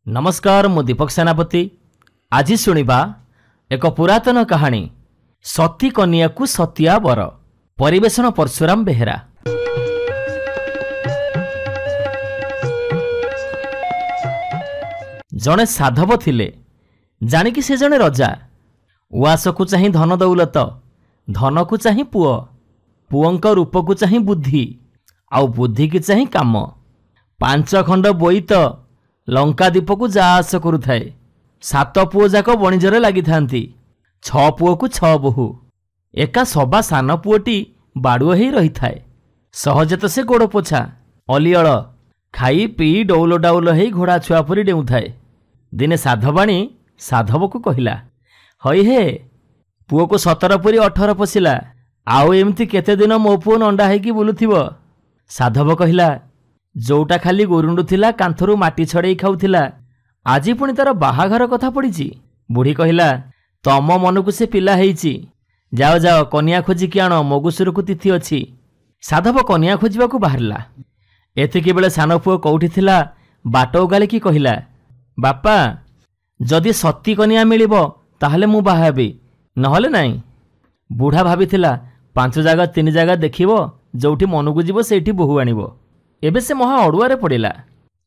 नमस्कार मु दीपक सेनापति। आज शुणिबा एक पुरातन कहानी सती कन्या को सतिया बर। परिवेशन परशुराम बेहेरा। जड़े साधव थिले जानिकी से जड़े रजा। उआस को चाही धन दौलत, धन को चाही पुओ, पुओंक रूप को चाही बुद्धि, आउ बुद्धि की चाही काम। 5 खंड बोईत लंकादीप को जा आस करुथाए। 7 पुओ जाक बणिजरे लागि थांती। 6 पुओ को 6 बोहू। एका सभा सान पुओटी बाड़ुआ ही रही थाए। सहजे तो से गोड़ पोछा अलिअल खाई पी डौल डाउल ही घोड़ा छुआ परी डेउ थाए। दिने साधवाणी साधव को कहिला, हई हे पुओ को 17 पुरी 18 पशिला, आउ एमती केते दिन मो पुओ नंडा हैकी बुलुथिबो। साधव कहिला, जोटा खाली गोरुंडु थिला कांथरू माटी छड़ेई खाउथिला, आजी पुणी तार बाहाघर कथा पड़ीची। बुढ़ी कहिला, तम मन को से पिला हेइची, जाओ जाओ कन्या खोजी कि आण, मगुसुर को तिथि अछि। साधव कन्या खोजिबा को बाहरला। एतिकी बेले सान पुओ कौठी थिला बाट उगाली कि कहिला, बापा जदि सती कन्या मिलिबो ताहले मु बाहा हेबी, नहले नाही। बुढ़ा भाबिथिला 5 जागा 3 जागा देखिबो, जोठी मनकु जीवो सेठी बोहू आनिबो। एबे से महा अड़ुआरे पड़िला।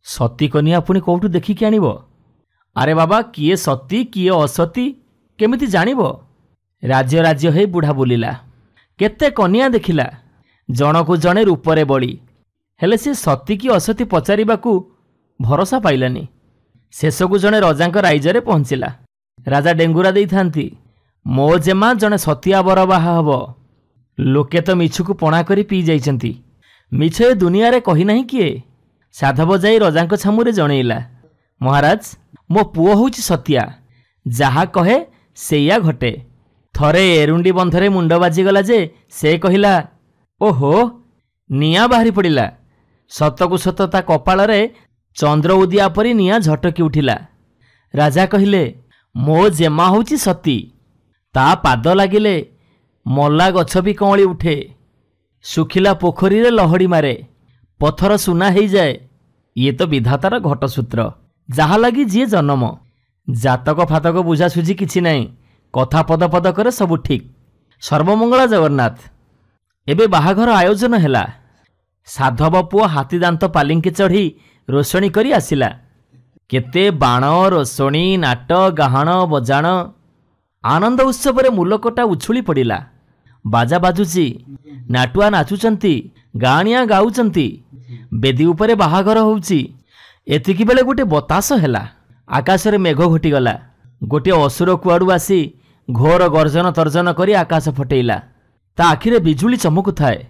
सती कन्या पुणी कौटू देखिकी आनिबो? अरे बाबा किए सती किए असती केमिति जानिबो? राज्य राज्य हे बुढ़ा बुलिला। केते कन्या देखिला, जनकु जणे रूपरे बड़ी, हेले से सती की असती पचारिबाकू भरोसा पाइलानी। शेषकु जणे रजांक राइजरे पहुंचिला। राजा डेंगुरा देई थांती, मो जेमा जणे सतिया बर बाहा हबो। लोके तो मिछुकू पणा करी पी जाइचंती, मिछ ए दुनिया रे कही नहीं किए। साधव जाई रजांक छामुरे जणेइला, महाराज मो पुओ होउची सतिया, जहा कहे सेया घटे। थरे एरुंडी बंधरे मुंड बाजीगला जे से कहिला, ओहो निया बाहरी पड़िला। सतकु सत ता कपाल रे चंद्र उदिया परी निया झटकी उठिला। राजा कहिले, मो जेमा होउची सती, ता पाद लागिले मल्ला गछ भी कौली उठे, सुखिला पोखरी रे लहड़ी मारे, पथर सुना हो जाए। ये तो विधातार घटसूत्र, जहा लगी जी जन्म। जातक फातक बुझा सुझी किछि नहीं, कथा पद पद करे सबु ठीक। सर्वमंगला जगन्नाथ। एबे बाहाघर आयोजन हैला। साधव पुओ हाथी दांत पालिंकी चढ़ी रोषणी करी आसिला। केते बाण रोषणी नाट गाहाण बजाण। आनंद उत्सव रे मूलकटा उछुली पड़िला। बाजा बाजुची, नाटुआ नाचुचंती, गाणिया गाउचंती, बेदी उपरे बाहाघर होउची। एतिकी बेले गोटे बतास हैला। आकाश रे मेघ घोटीगला। गोटे असुर कुआडू आसी घोर गर्जन तर्जन करी आकाश फटेइला। ता आखिरे बिजुली चमकु थाए।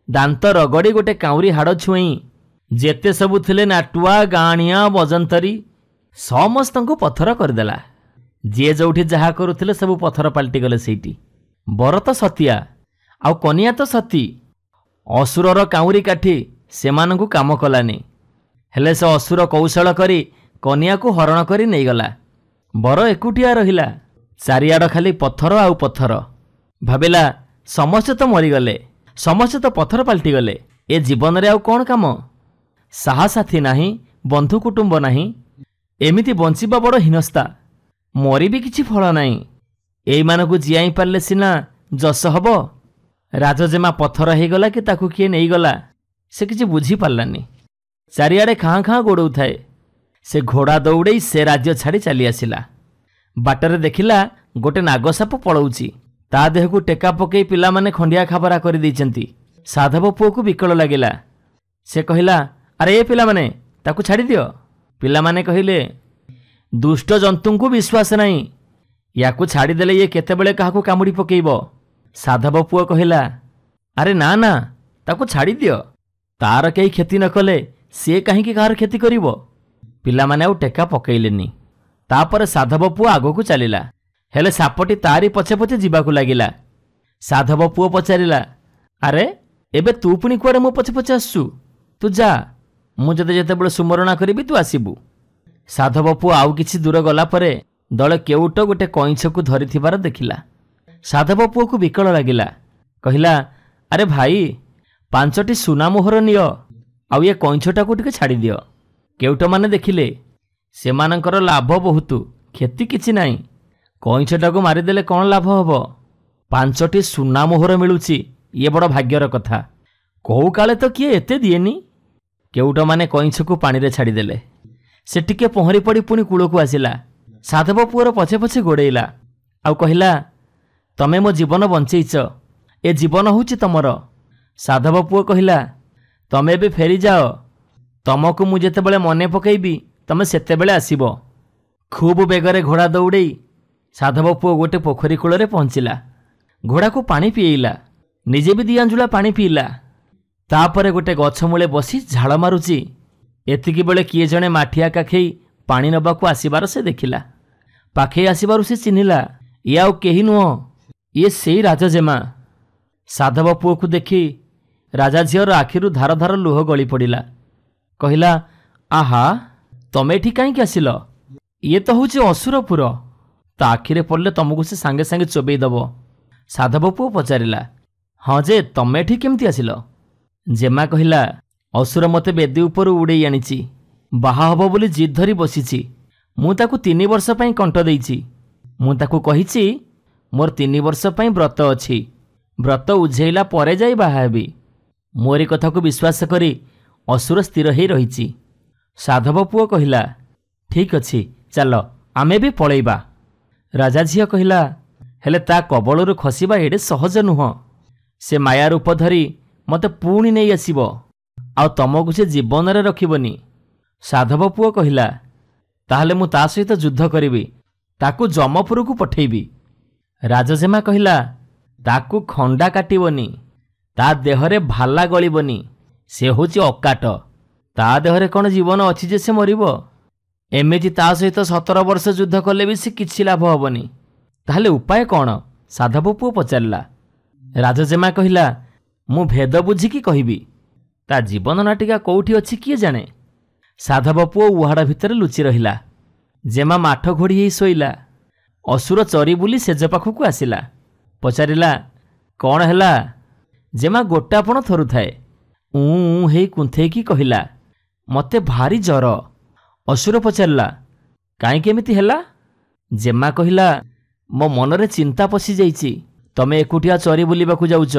दांत रगड़ी गोटे काउरी हाड़ छुई जेते सबु थिले नाटुआ गाणिया बजंतरी समस्तंकु पत्थर करदेला। जे जोठी जहा करुथिले सबु पत्थर पाल्टी गले सेठी। बर तो सतिया आउ कनिया तो सती। असुरर काउरी काठी सेमानंकु काम कलानी। हेले से असुर कौशल करी कनिया को हरण करी नहीं गला। बर एकुटिया रहिला। चारियाड़ खाली पत्थर आउ पत्थर। भाबिला समस्ते तो मरीगले, समस्ते तो पत्थर पाल्टी गले। ए जीवन रे आउ कौन काम? साहसाथी नाही, बंधु कुटुंब नाही, एमिति बंचिबा बड़ हिनस्ता। मरी भी किछि फल नाही। एई मानकु जियाई पारले सिना जस हबो। राजजेमा पत्थर हो गला कि ताकू किए नहीं गला से किछि बुझी पारलानी। चारियाड़े खाँ खाँ गोड़ौ थाए। से घोड़ा दौड़े से राज्य छाड़ी चली आसिला। बाटरे देखिला गोटे नागसाप पड़ौची। ता देह को टेका पकई पिला माने खंडिया खाबरा कर दैचंती। साधव पुओ को विकल लागिला। से कहिला, अरे ए पिला माने ताकू छाड़ी दियो। पिला माने कहिले, दुष्ट जंतु को विश्वास नहीं, याकू छाड़ी देले ये केतेबेले काहाकू कामुड़ी पकेइबो। साधव पुओ कहिला, अरे ना ना ताकू छाड़ी दियो, तार कई क्षति न कले सी कहीं कहार क्षति करिवो। पिला माने आउ टेका पकेइलेनी। तापर साधव पुओ आगो चलिला। हेले सापटी तारी पछे पछे जीवाकू लागिला। साधव पुओ पचारिला, अरे एबे तू पुणी कुआडे मो पछे पछे आसु? तू जा, मु जते जेतेबेले सुमरणा करिबी तू आसीबू। साधव पुओ आउ किछि दूर गला परे दले केउट गोटे कईछ को धरिथिबार देखिला। साधव पुओ को विकल लागिला। कहिला, अरे भाई 5टी सुना मोहर नियो, आउ ये कईछटा को टिके छाड़ी दियो। केउट माने देखिले सेमानंकर लाभ बहुत, क्षति किछि नाही। कईछटाକୁ मारिदेले कौन लाभ हब? 5टी सुना मोहर मिलुछि, ये बड़ भाग्यर कथा। कहू काले तो किए एते दिएनी। केउट माने कईछକୁ पानी छाड़देले। से टिके पहरी पड़ी पुणी कूलକୁ आसिला। साधव पुअर पछे पछे गोड़ेइला आउ कहिला, तमे मो जीवन बंचेइछ, ए जीवन होउछि तमर। साधव पुओ कहिला, तमे भी फेरी जाओ, तमको मु जेतेबेले मने पकेइबी तमे सेतेबेले आसीबो। खूब बेगरे घोड़ा दौड़े साधव पुओ गोटे पोखरी कूल पहुँचला। घोड़ा को पानी पिएला, निजे भी दियांजुला पानी पीला। तापरे गोटे गछ मूले बसी झाड़ मारुची। एतिकी बेले किए जणे माठिया काखेई पानी नबाकू आसीबार से देखिला। पाखे आसीबारु से चिन्हिला, ये आउ केही नुह, ये सेई राजजेमा। साधव पुओ को देखी राजा झीर आखिरु धार धार लुह गली पड़िला। कहिला, आहा तमे एठी काईकि आसिल? ये तो होछि असुरपुर, ता आखिरे पड़ले तमको से सांगे सांगे चोबेई दब। साधव पुओ पचारिला, हाँ जे तमे एठी केमती आसिल? जेमा कहिला, असुर मते बेदी उपर उड़ेई आनिछि, बाहा हब बोली जिद धरी बसिछि। मु ताकू 3 वर्ष पई कंठ देइछि। मु ताकू कहिछि मोर 3 वर्ष पई व्रत अछि, व्रत उझेइला परे जाई बाहा हेबी। मोरी कथा को विश्वास करी असुर स्थिर हेई रहिछि। साधव पुओ कहिला, ठीक अछि, चल आमे भी पळेइबा। राजा झियो कहिला, हेले ता कबळरू खसिबा एडे सहज नुह। से माया रूप धरी मते पुणी नहीं आसीबो, आउ तमको से जीवन रे रखिबनी। साधव पुओ कहिला, ताहले मु ता सहित युद्ध करिबी, ताकू जमपुर को पठेइबी। राजजेमा कहिला, ताकू खंडा काटिबनी, ता देहरे भाला गलिबनी, से होची अकाट, ता देहरे कौन जीवन अछि जे से मरिबो? एमिति ता सहित 17 वर्ष युद्ध कले भी से किछि लाभ हबनी। ताहले उपाय कौन? साधव पुओ पचारला। राजजेमा कहिला, मु भेद बुझिकी कहिबी, ता जीवन नाटिका कौठी अछि किए जाने। साधव पुओ उहाड़ भितर लुचि रहिला। जेमा माठ घोड़ी ही शोइला। असुर चरी बुली सेज पाखकू आसिला। पचारिला, कौन हैला? जेमा गोटापण थरु थाए। ऊ हेई कुंथेकी कहिला, मते भारी जर। असुर पचारला, काई केमिति हैला? जेमा कहिला, मो मनरे चिंता पसी जाइछि, तमे एकुटिया चरी बुलिबाकू जाउछ,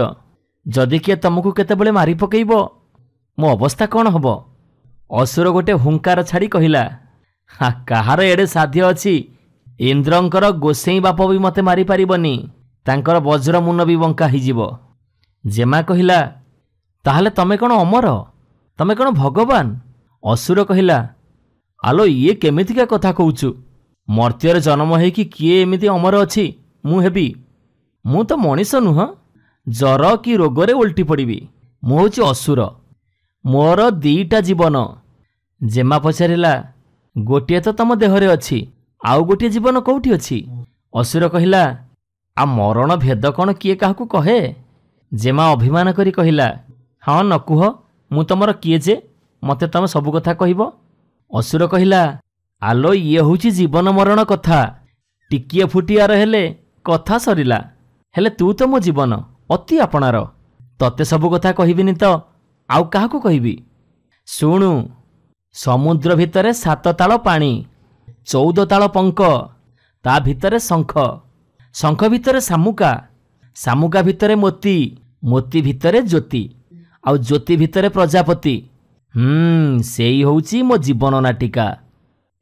जदि किए तमको केतेबेले मारी पकेइबो, मो अवस्था कौन हब? असुर गोटे हुंकार छाड़ी कहिला, हा कहार एडे साध्य अछि? इंद्रंकर गोसेई बाप भी मते मारी पारिबनी, तांकर वज्र मुन भी बंका हिजिबो। जेमा कहिला, ताहले तमे कौन अमर? तमे कौन भगवान? असुर कहिला, आलो ये केमितिका कथा कहूचु? मर्त्यर जन्म है कि किए एमिति अमर अछि मु हेबी? मु तो मनीष नुह, जर कि रोगरे उल्टी पड़िबी। मु होची असुर, मोर 2टा जीवन। जेमा पचारिला, गोटिए तो तम देहरे अछि, आउ गोटिए जीवन कौठी अछि? असुर कहिला, आ मरण भेद कौन किए काहकू कहे? जेमा अभिमान करी कहिला, हाँ न कुह, मु तमर किए जे मते तमे सबु कथा कहिबो? असुर कहिला, आलो ये होची जीवन मरण कथा, टिकिए फुटियार हेले कथा सरिला। हेले तू तो मो जीवन अति आपणार, तते सबु कथा कहिबिनी तो आउ काहाकू कहिबी? शुणु, समुद्र भितरे 7 ताल पानी, 14 ताल पंक, ता भितरे शंख, शंख भितरे शामुका, शामुका भितरे मोती, मोती भितरे ज्योति, आउ ज्योति भितरे प्रजापति। सेई होउची मो जीवन नाटिका।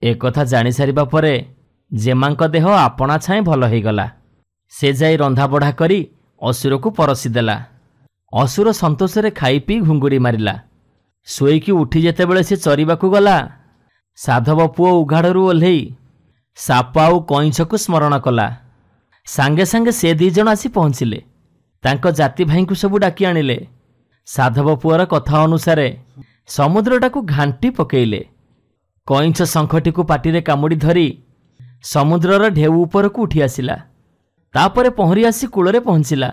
एक कथा जानी सारिबा परे जेमांक देह आपणा छाए भल होइगला। से जाई रंधा बढ़ा करी असुर को परसी देला। असुर संतोषरे खाई पी घुंगुड़ी मारिला। शोईकी उठी जेतेबेले से चरिबाकू गला, साधव पुओ उघाड़रू ओल्हेई साप आउ कईछकू स्मरण कला। सांगे सांगे से 2 जण आसी पहुँचिले। तांको जाति भाईଙ୍କୁ सबू डाकी आनिले। साधव पुओर कथा अनुसारे समुद्रटाकू घांटी पकेइले। कईछ शंखटीकू पाटिरे कामुड़ी धरी समुद्रर ढेउ उपरकू उठी आसिला। तापरे पहरी आसी कूଳରେ पहुँचिला।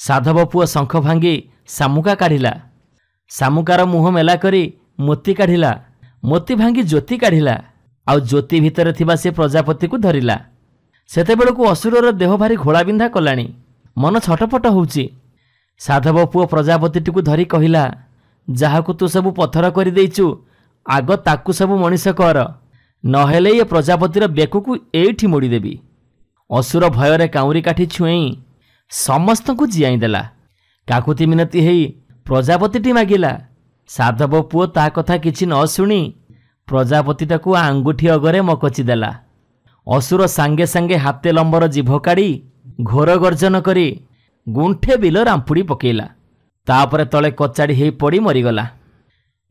साधव पुओ शंख भांगी शामुका काढ़िला। शामुकार मुह मेला करी मोती काढ़िला। मोती भांगी ज्योति काढ़िला। आउ ज्योति भितर थिबा से प्रजापति को धरिला। सेतेबेलकू असुरर देह भारी घोड़ा बिंधा कलानी, मन छटपट होउची। साधव पुओ प्रजापतिटीकू धरी कहिला, जाहाकू तू सबू पत्थर करि देइचु, आग ताकू सबू मनीष कर, नहेले ये प्रजापतिर बेकू एठी मोड़देवी। असुर भୟରେ काउरी काठी छुएं समस्तଙ୍କୁ जियाईदेला। काकुति मिनती हेई प्रजापतिटी मागिला। साधव पुओ ता कथा किछि न शुणी प्रजापतिटाकू आंगुठी अगरे मकचिदेला। असुर सांगे सांगे हाते लंबर जीभ काढ़ी घोर गर्जन करी गुंठे बिल रांपुड़ी पकेला। तापरे तले कचाड़ी हेई पड़ी मरीगला।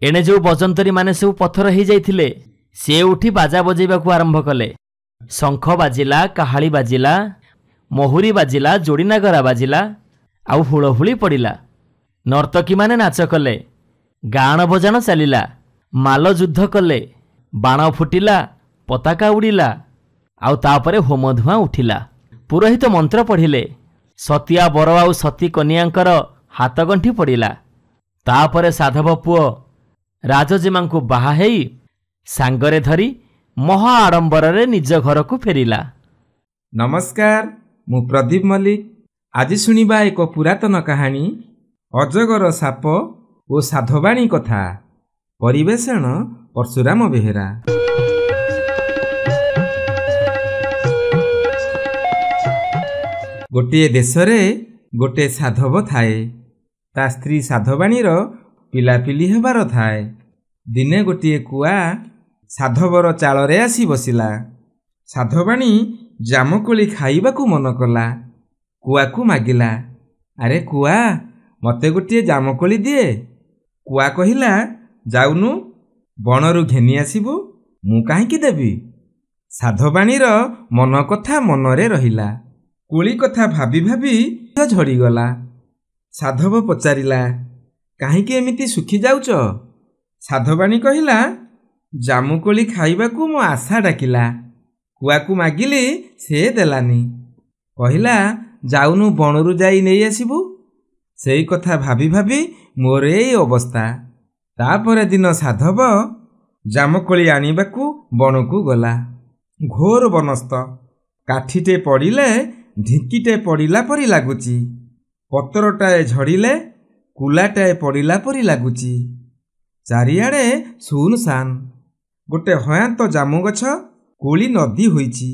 एणे जो बजंतरी माने सब पथर हो जाइथिले से उठी बाजा बजेबाकू आरंभ कले। शंख बाजिला, काहाली बाजिला, महुरी बाजिला, जोड़ी नागरा बाजिला, आउ हुलहुली पड़िला। नर्तकी माने नाच कले, गाण बजाण चलिला, माल युद्ध कले, बाण फुटिला, पताका उड़िला, आउ तापरे होम धुआं उठिला। पुरोहित मंत्र पढ़िले। सतिया बर आउ सती कन्यांकर हाथगंठी पड़िला। तापरे साधव पुओ राजजीमांकु बाहा हेई सांगरे धरी महा आडंबरे निज घर को फेरिला। नमस्कार, मु प्रदीप मल्लिक। आज शुणिबा एक पुरातन कहानी अजगर साप ओ साधवाणी कथा। परिवेषण परशुराम बेहेरा। गोटे देशरे गोटे साधव थाए। ता स्त्री साधवाणीर पिलापिली हेबार थाए। दिने गोटे कुआ साधवर चालरे आसी बसिला। साधवाणी जामकोली खाइबाकू मन कला। कुआकू मागिला, अरे कुआ मते गोटे जामकोली दिए। कुआ कहिला, जाउनु बणरू घेनी आसिबु, मु काहींकी देबी। साधवाणीर मन कथा मनरे रहिला। कोली कथा भाबी भाबी झड़ीगला। साधव पचारिला, काहींकी एमिति सुखी जाउच? साधवाणी कहिला, जामुकोली खाइबाकू मो आशा डाकिला। कुआकू मागिली, से देलानी। कहिला, जाउनु बणरू जाई नहीं आसिबु। सेई कथा भाबी भाबी मोर एई अवस्था। तापरे दिन साधव जामकोली आनिबाकू बणकू गला। घोर बनस्त। काठीटे पड़िले ढिंकीटे पड़िला परी लागुची। पतरटाए झड़िले कुलाटाए पड़िला परी लागुची। चारिआडे सुनसान। गोटे हयांत जामु गछ कोली नदी होईची।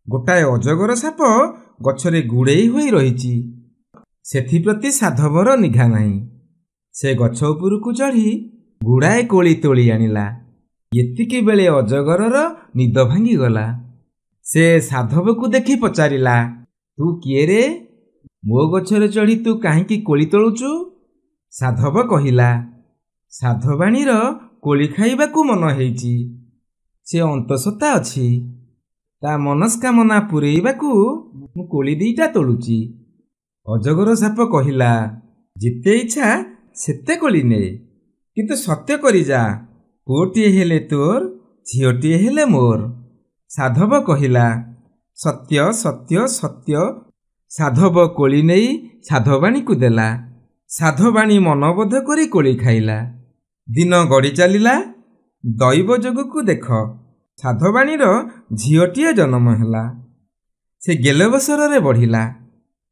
गोटाए अजगर साप गछरे गुड़ेई होई रहिची। सेथिप्रति साधवर निघा नाही। से गछ उपरकू चढ़ी गुड़ाए कोली तोली आनिला। एतिकी बेले अजगरर निद भांगी गला। से साधवकू देखि पचारिला, तू किए रे? मो गछरे चढ़ी तू काहींकी कोली तोलुचु? साधव कहिला, साधवाणीर कोली खाइबाकू मन हेइची। से अंतसत्ता अछि। ता मनस्कामना पुरेइबाकू मु कोली दीटा तोलुची। अजगर साप कहिला, जिते इच्छा सेते कोली ने, किंतु सत्य करी जा, पुओटिए हेले तोर, झिओटिए हेले मोर। साधव कहिला, सत्य सत्य सत्य। साधव कोली नेई साधवाणी को देला। साधवाणी मनबोध करी कोली खाइला। दिन गड़ी चलिला। दैव जोगकू देख, साधवाणीर झिओटिए जन्म हेला। से गेल बसर बढ़िला।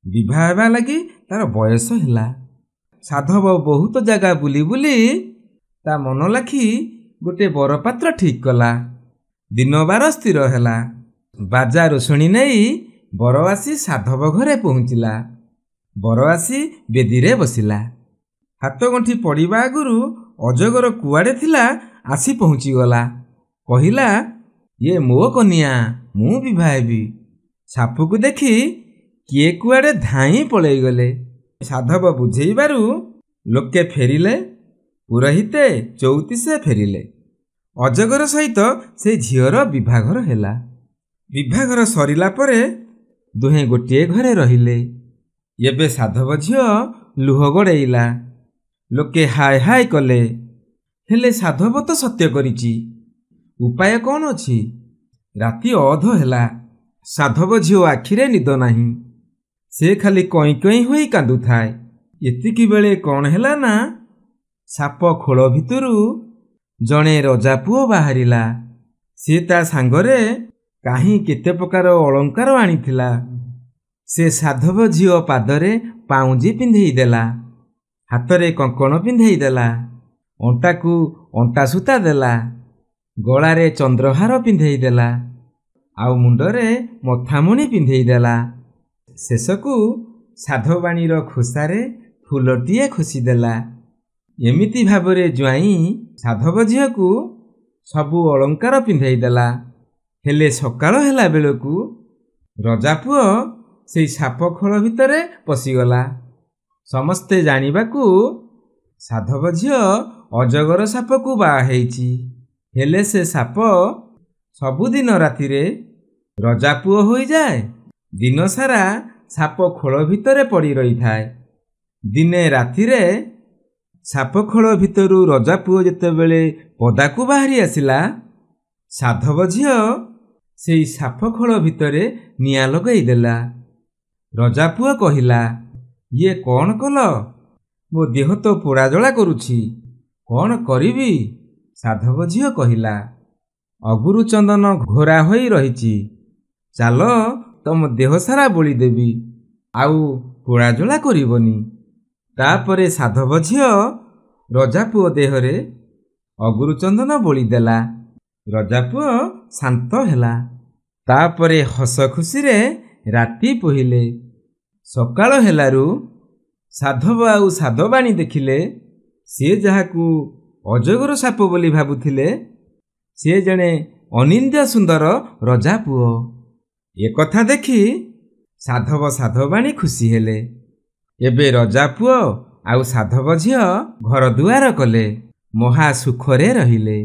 विवाह हेबा लगी तार बयस हेला। साधव बहुत जगह बुली बुली ता मन लाखी गोटे बरपात्र ठीक कला। दिन बार स्थिर हेला। बाजा रोषणी नहीं बरवासी साधव घरे पहुँचला। बरवासी बेदीरे बसिला। हाथ गंठी पड़िबा आगुरु अजगर कुआड़े थिला आसी पहुँची गला। कहिला, ये मो कनिया, मु विवाह हेबी। सापकू देखी किए कुआड़े धाई पलई गले। साधव बुझेइबारु लोके फेरिले। पुरोहिते चौतीसे फेरिले। अजगर सहित से झीवर विभाघर हेला। विभाघर सरिला परे दुहें गोटिए घरे रहिले। एबे साधव झील लुह गड़ेइला। लोके हाय हाय कले। हेले साधव तो सत्य करिची, उपाय कौन अछि? राति अध हेला। साधव झील आखिरे निद नाही। से खाली कई कई होई कांदु थाए। एतिकी बेले कौन हेला ना, साप खोल भितरु जणे रजा पुओ बाहरिला। से ता सांगरे काहीं केते प्रकार अलंकार आनिथिला। से साधव झील पादरे पाउंजी पिंधेई देला। हाथरे कंकण पिंधेई देला। अंटाकू अंटा सूता देला। ଗଳାରେ ଚନ୍ଦ୍ରହାର ପିନ୍ଧେଇ ଦେଲା ଆଉ ମୁଣ୍ଡରେ ମଥାମଣି ପିନ୍ଧେଇ ଦେଲା। ଶେଷକୁ ସାଧବାଣୀର ଖୋସାରେ ଫୁଲଟିଏ ଖୋସିଦେଲା। ଏମିତି ଭାବରେ ଜ୍ୱାଇଁ ସାଧବ ଝିଅକୁ ସବୁ ଅଳଙ୍କାର ପିନ୍ଧେଇ ଦେଲା। ହେଲେ ସକାଳ ହେଲା ବେଳକୁ ରଜାପୁଅ ସେଇ ସାପ ଖୋଳ ଭିତରେ ପଶିଗଲା। ସମସ୍ତେ ଜାଣିବାକୁ ସାଧବ ଝିଅ ଅଜଗର ସାପକୁ ବାହା ହେଇଛି। ହେଲେ ସେ ସାପ ସବୁଦିନ ରାତିରେ ରଜାପୁଅ ହୋଇଯାଏ। ଦିନସାରା ସାପ ଖୋଳ ଭିତରେ ପଡ଼ି ରହିଥାଏ। ଦିନେ ରାତିରେ ସାପ ଖୋଳ ଭିତରୁ ରଜାପୁଅ ଯେତେବେଳେ ପଦାକୁ ବାହାରି ଆସିଲା, ସାଧବ ଝିଅ ସେଇ ସାପ ଖୋଳ ଭିତରେ ନିଆଁ ଲଗାଇ ଦେଲା। ରଜାପୁଅ କହିଲା, ଇଏ କ'ଣ କଲ? ମୋ ଦେହ ତ ପୋଡ଼ାଜଳା କରୁଛି, କ'ଣ କରିବି? ସାଧବ ଝିଅ କହିଲା, ଅଗୁରୁ ଚନ୍ଦନ ଘୋରା ହୋଇ ରହିଛି, ଚାଲ ତମ ଦେହ ସାରା ବୋଳିଦେବି, ଆଉ ପୋଡ଼ାଜଳା କରିବନି। ତାପରେ ସାଧବ ଝିଅ ରଜାପୁଅ ଦେହରେ ଅଗୁରୁ ଚନ୍ଦନ ବୋଳିଦେଲା। ରଜାପୁଅ ଶାନ୍ତ ହେଲା। ତାପରେ ହସ ଖୁସିରେ ରାତି ପହିଲେ। ସକାଳ ହେଲାରୁ ସାଧବ ଆଉ ସାଧବାଣୀ ଦେଖିଲେ ସେ ଯାହାକୁ ଅଜଗର ସାପ ବୋଲି ଭାବୁଥିଲେ ସେ ଜଣେ ଅନିନ୍ଦ୍ୟ ସୁନ୍ଦର ରଜାପୁଅ। ଏକଥା ଦେଖି ସାଧବ ସାଧବାଣୀ ଖୁସି ହେଲେ। ଏବେ ରଜାପୁଅ ଆଉ ସାଧବ ଝିଅ ଘର ଦୁଆର କଲେ, ମହା ସୁଖରେ ରହିଲେ।